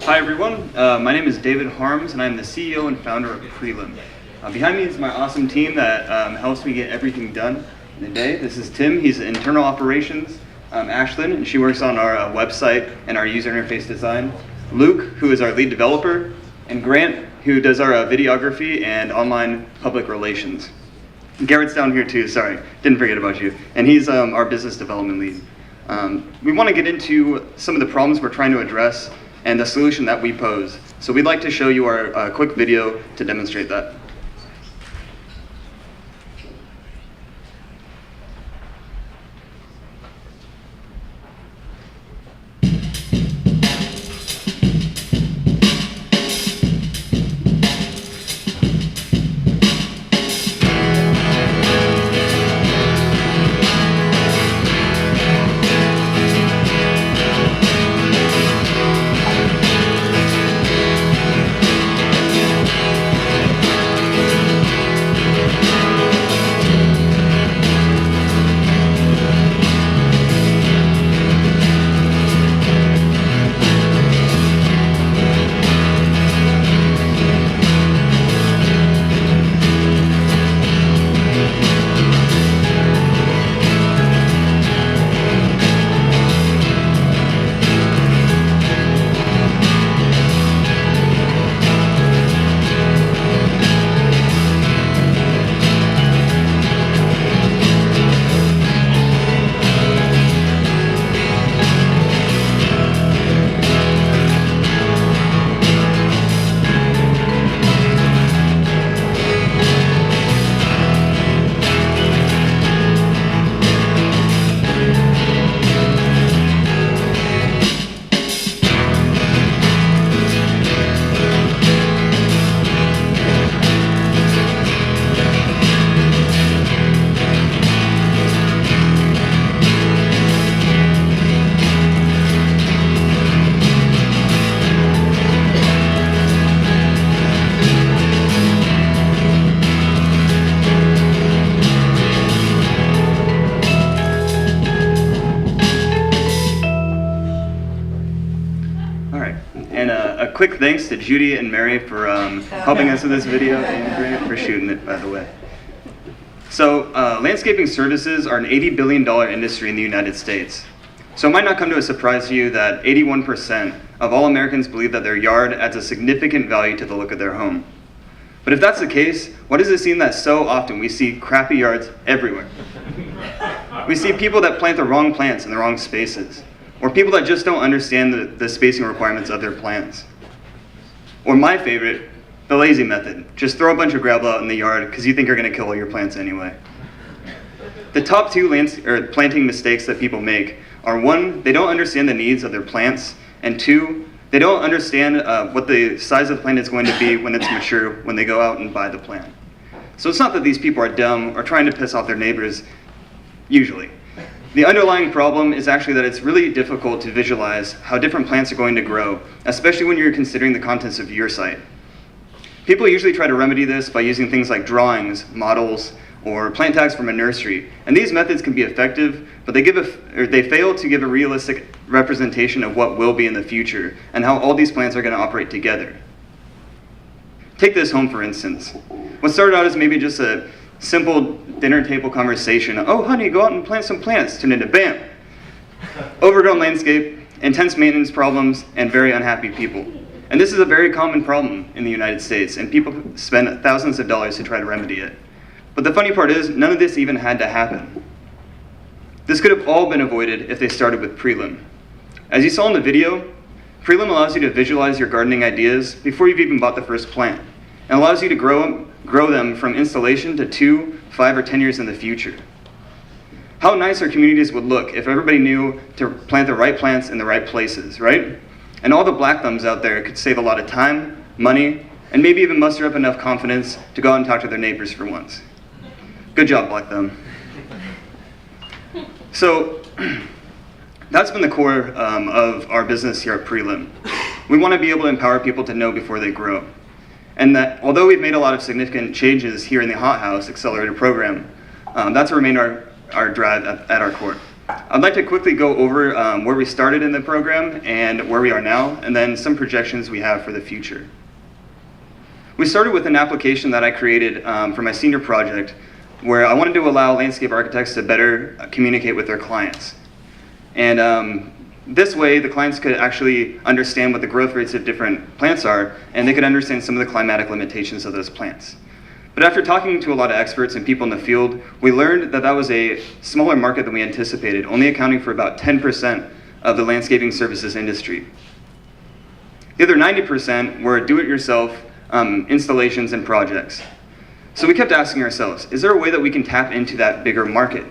Hi everyone, my name is David Harms and I'm the CEO and founder of Prelimb. Behind me is my awesome team that helps me get everything done in a day. This is Tim, he's internal operations. Ashlyn, and she works on our website and our user interface design. Luke, who is our lead developer, and Grant, who does our videography and online public relations. Garrett's down here too, sorry, didn't forget about you. And he's our business development lead. We want to get into some of the problems we're trying to address and the solution that we pose. So we'd like to show you our quick video to demonstrate that. And a quick thanks to Judy and Mary for helping us with this video, and Grant for shooting it, by the way. So landscaping services are an $80 billion industry in the United States. So it might not come to a surprise to you that 81% of all Americans believe that their yard adds a significant value to the look of their home. But if that's the case, why does it seem that so often we see crappy yards everywhere? We see people that plant the wrong plants in the wrong spaces, or people that just don't understand the spacing requirements of their plants. Or my favorite, the lazy method. Just throw a bunch of gravel out in the yard because you think you're going to kill all your plants anyway. The top two planting mistakes that people make are: one, they don't understand the needs of their plants, and two, they don't understand what the size of the plant is going to be when it's mature, when they go out and buy the plant. So it's not that these people are dumb or trying to piss off their neighbors, usually. The underlying problem is actually that it's really difficult to visualize how different plants are going to grow, especially when you're considering the contents of your site. People usually try to remedy this by using things like drawings, models, or plant tags from a nursery. And these methods can be effective, but they fail to give a realistic representation of what will be in the future and how all these plants are going to operate together. Take this home, for instance. What started out as maybe just a simple dinner table conversation, "Oh honey, go out and plant some plants," turned into bam! Overgrown landscape, intense maintenance problems, and very unhappy people. And this is a very common problem in the United States, and people spend thousands of dollars to try to remedy it. But the funny part is, none of this even had to happen. This could have all been avoided if they started with Prelimb. As you saw in the video, Prelimb allows you to visualize your gardening ideas before you've even bought the first plant, and allows you to grow them from installation to 2, 5, or 10 years in the future. How nice our communities would look if everybody knew to plant the right plants in the right places, right? And all the black thumbs out there could save a lot of time, money, and maybe even muster up enough confidence to go out and talk to their neighbors for once. Good job, black thumb. So that's been the core of our business here at Prelimb. We want to be able to empower people to know before they grow. And that although we've made a lot of significant changes here in the HotHouse Accelerator Program, that's remained our drive at our core. I'd like to quickly go over where we started in the program and where we are now, and then some projections we have for the future. We started with an application that I created for my senior project where I wanted to allow landscape architects to better communicate with their clients. And this way, the clients could actually understand what the growth rates of different plants are, and they could understand some of the climatic limitations of those plants. But after talking to a lot of experts and people in the field, we learned that that was a smaller market than we anticipated, only accounting for about 10% of the landscaping services industry. The other 90% were do-it-yourself installations and projects. So we kept asking ourselves, is there a way that we can tap into that bigger market?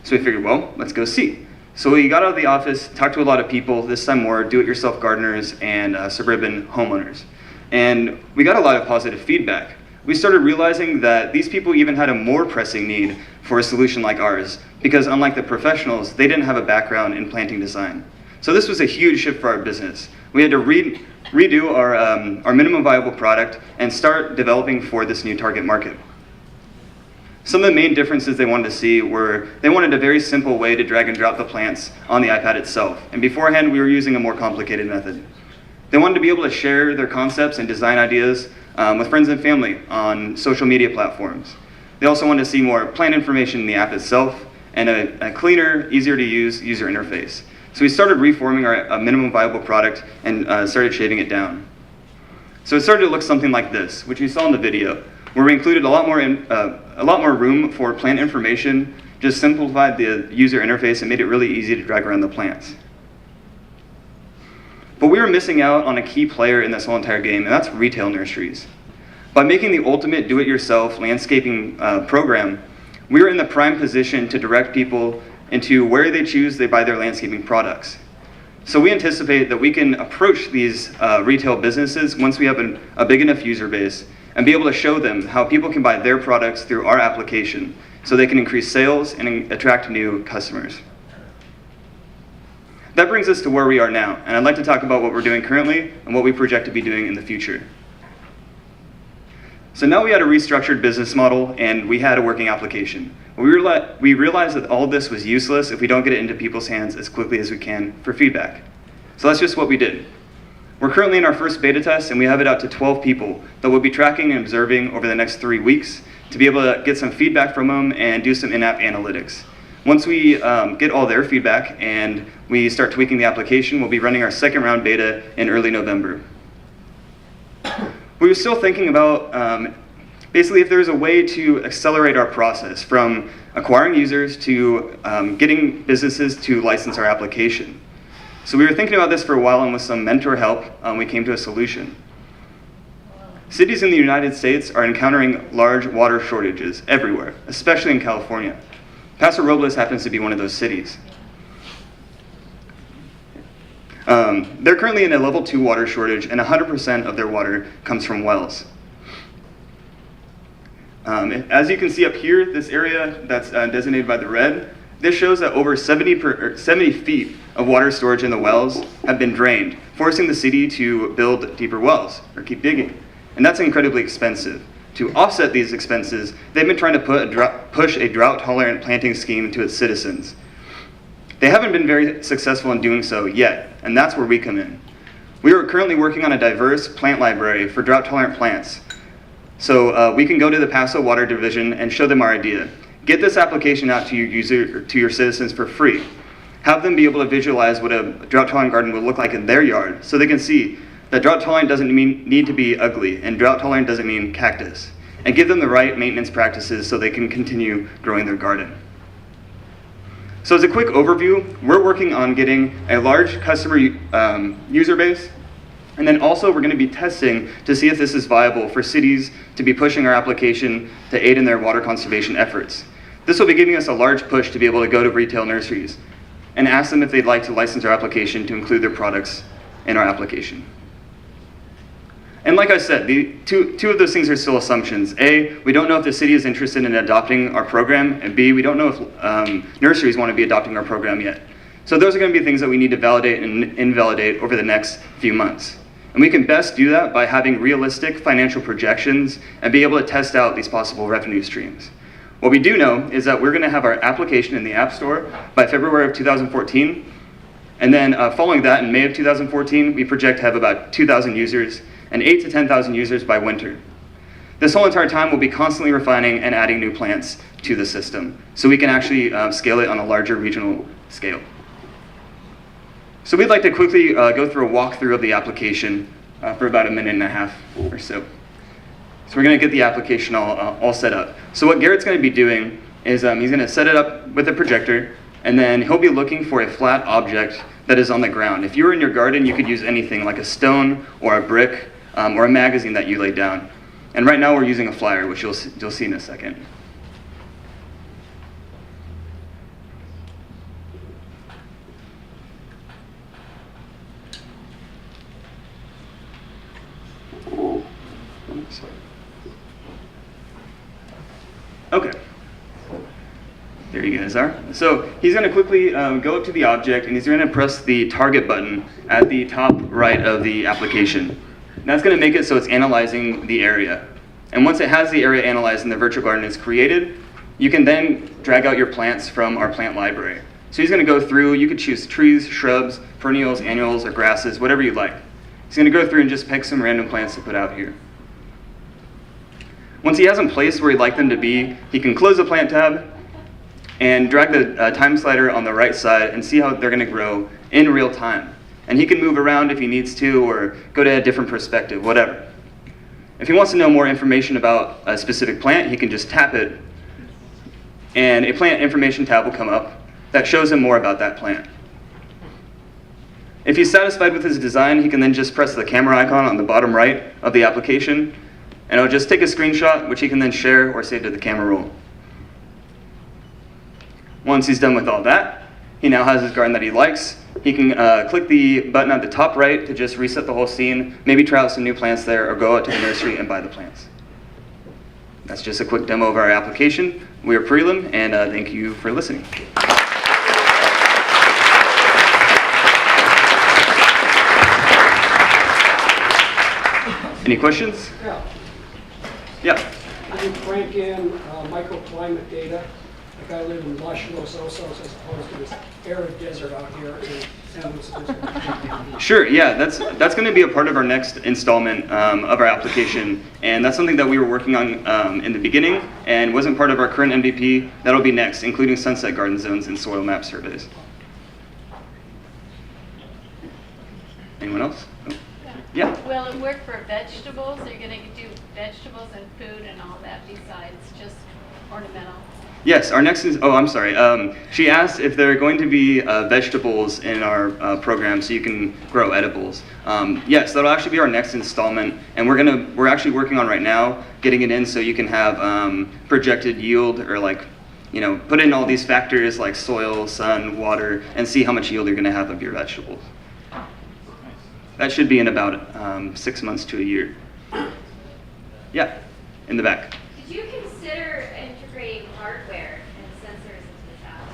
So we figured, well, let's go see. So we got out of the office, talked to a lot of people, this time more do-it-yourself gardeners and suburban homeowners. And we got a lot of positive feedback. We started realizing that these people even had a more pressing need for a solution like ours, because unlike the professionals, they didn't have a background in planting design. So this was a huge shift for our business. We had to redo our minimum viable product and start developing for this new target market. Some of the main differences they wanted to see were they wanted a very simple way to drag and drop the plants on the iPad itself. And beforehand, we were using a more complicated method. They wanted to be able to share their concepts and design ideas with friends and family on social media platforms. They also wanted to see more plant information in the app itself and a cleaner, easier to use user interface. So we started reforming our minimum viable product and started shaving it down. So it started to look something like this, which you saw in the video, where we included a lot more room for plant information, just simplified the user interface and made it really easy to drag around the plants. But we were missing out on a key player in this whole entire game, and that's retail nurseries. By making the ultimate do-it-yourself landscaping program, we were in the prime position to direct people into where they choose they buy their landscaping products. So we anticipate that we can approach these retail businesses once we have a big enough user base and be able to show them how people can buy their products through our application so they can increase sales and attract new customers. That brings us to where we are now, and I'd like to talk about what we're doing currently and what we project to be doing in the future. So now we had a restructured business model and we had a working application. We realized that all of this was useless if we don't get it into people's hands as quickly as we can for feedback. So that's just what we did. We're currently in our first beta test and we have it out to 12 people that we'll be tracking and observing over the next 3 weeks to be able to get some feedback from them and do some in-app analytics. Once we get all their feedback and we start tweaking the application, we'll be running our second round beta in early November. We were still thinking about basically if there's a way to accelerate our process from acquiring users to getting businesses to license our application. So we were thinking about this for a while, and with some mentor help, we came to a solution. Cities in the United States are encountering large water shortages everywhere, especially in California. Paso Robles happens to be one of those cities. They're currently in a level 2 water shortage, and 100% of their water comes from wells. As you can see up here, this area that's designated by the red, this shows that over 70 feet of water storage in the wells have been drained, forcing the city to build deeper wells, or keep digging. And that's incredibly expensive. To offset these expenses, they've been trying to push a drought-tolerant planting scheme to its citizens. They haven't been very successful in doing so yet, and that's where we come in. We are currently working on a diverse plant library for drought-tolerant plants. So we can go to the Paso Water Division and show them our idea. Get this application out to your citizens for free. Have them be able to visualize what a drought-tolerant garden would look like in their yard, so they can see that drought-tolerant doesn't need to be ugly, and drought-tolerant doesn't mean cactus. And give them the right maintenance practices so they can continue growing their garden. So as a quick overview, we're working on getting a large customer user base, and then also we're going to be testing to see if this is viable for cities to be pushing our application to aid in their water conservation efforts. This will be giving us a large push to be able to go to retail nurseries and ask them if they'd like to license our application to include their products in our application. And like I said, the two of those things are still assumptions. A, we don't know if the city is interested in adopting our program, and B, we don't know if nurseries want to be adopting our program yet. So those are going to be things that we need to validate and invalidate over the next few months. And we can best do that by having realistic financial projections and be able to test out these possible revenue streams. What we do know is that we're going to have our application in the App Store by February of 2014. And then following that, in May of 2014, we project to have about 2,000 users and 8 to 10,000 users by winter. This whole entire time, we'll be constantly refining and adding new plants to the system, so we can actually scale it on a larger regional scale. So we'd like to quickly go through a walkthrough of the application for about a minute and a half or so. So we're going to get the application all set up. So what Garrett's going to be doing is he's going to set it up with a projector, and then he'll be looking for a flat object that is on the ground. If you were in your garden, you could use anything like a stone or a brick or a magazine that you laid down. And right now we're using a flyer, which you'll see in a second. Okay. There you guys are. So he's going to quickly go up to the object, and he's going to press the target button at the top right of the application. And that's going to make it so it's analyzing the area. And once it has the area analyzed and the virtual garden is created, you can then drag out your plants from our plant library. So he's going to go through, you could choose trees, shrubs, perennials, annuals, or grasses, whatever you like. He's going to go through and just pick some random plants to put out here. Once he has them placed where he'd like them to be, he can close the plant tab and drag the time slider on the right side and see how they're going to grow in real time. And he can move around if he needs to, or go to a different perspective, whatever. If he wants to know more information about a specific plant, he can just tap it, and a plant information tab will come up that shows him more about that plant. If he's satisfied with his design, he can then just press the camera icon on the bottom right of the application, and it'll just take a screenshot, which he can then share or save to the camera roll. Once he's done with all that, he now has his garden that he likes. He can click the button at the top right to just reset the whole scene, maybe try out some new plants there, or go out to the nursery and buy the plants. That's just a quick demo of our application. We are Prelimb, and thank you for listening. Any questions? Yeah. Yeah. You crank in microclimate data. Like I live in lush Los Osos as opposed to this arid desert out here in San Luis Obispo. Sure, yeah, that's going to be a part of our next installment of our application, and that's something that we were working on in the beginning and wasn't part of our current MVP. That'll be next, including sunset garden zones and soil map surveys. Anyone else? Oh. Yeah. Will it work for vegetables? Are you going to do vegetables and food and all that besides just ornamental? Yes, our next is, I'm sorry. She asked if there are going to be vegetables in our program so you can grow edibles. Yes, that'll actually be our next installment, and we're actually working on right now getting it in so you can have projected yield, or put in all these factors like soil, sun, water, and see how much yield you're going to have of your vegetables. That should be in about 6 months to a year. Yeah, in the back. Did you consider integrating hardware and sensors into this app?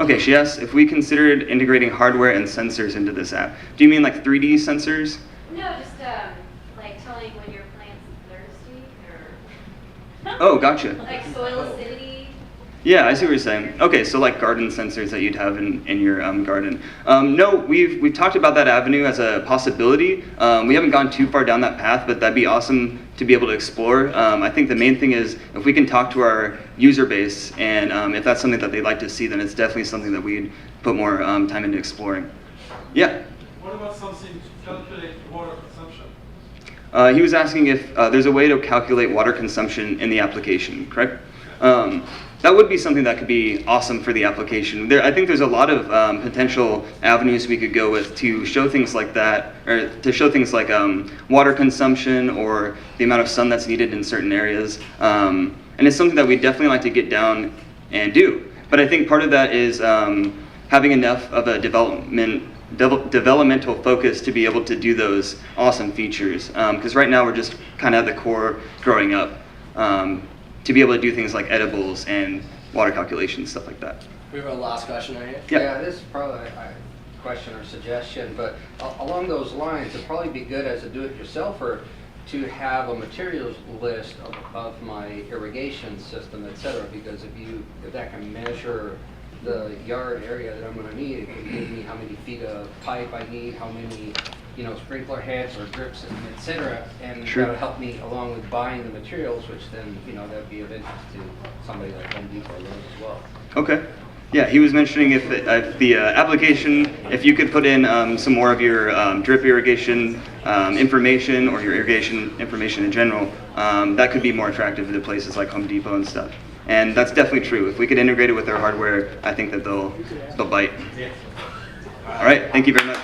Okay, she asked if we considered integrating hardware and sensors into this app. Do you mean like 3D sensors? No, just like telling when your plant's thirsty, or Oh, gotcha. like soil acidity. Yeah, I see what you're saying. Okay, so like garden sensors that you'd have in your garden. No, we've talked about that avenue as a possibility. We haven't gone too far down that path, but that'd be awesome to be able to explore. I think the main thing is if we can talk to our user base, and if that's something that they'd like to see, then it's definitely something that we'd put more time into exploring. Yeah? What about something to calculate water consumption? He was asking if there's a way to calculate water consumption in the application, correct? That would be something that could be awesome for the application. I think there's a lot of potential avenues we could go with to show things like that, or to show things like water consumption or the amount of sun that's needed in certain areas. And it's something that we definitely like to get down and do. But I think part of that is having enough of a developmental focus to be able to do those awesome features. Because right now we're just kind of at the core growing up. To be able to do things like edibles and water calculations, stuff like that. We have a last question right here. Yeah. This is probably a question or suggestion, but along those lines, it'd probably be good as a do-it-yourselfer to have a materials list of my irrigation system, et cetera, because if that can measure the yard area that I'm gonna need, it can give me how many feet of pipe I need, how many, sprinkler heads or drips, et cetera, and Sure. that'll help me along with buying the materials, which then, that'd be of interest to somebody like Home Depot or Lowe's as well. Okay. Yeah, he was mentioning if the application, if you could put in some more of your drip irrigation information or your irrigation information in general, that could be more attractive to places like Home Depot and stuff. And that's definitely true. If we could integrate it with their hardware, I think that they'll bite. All right, thank you very much.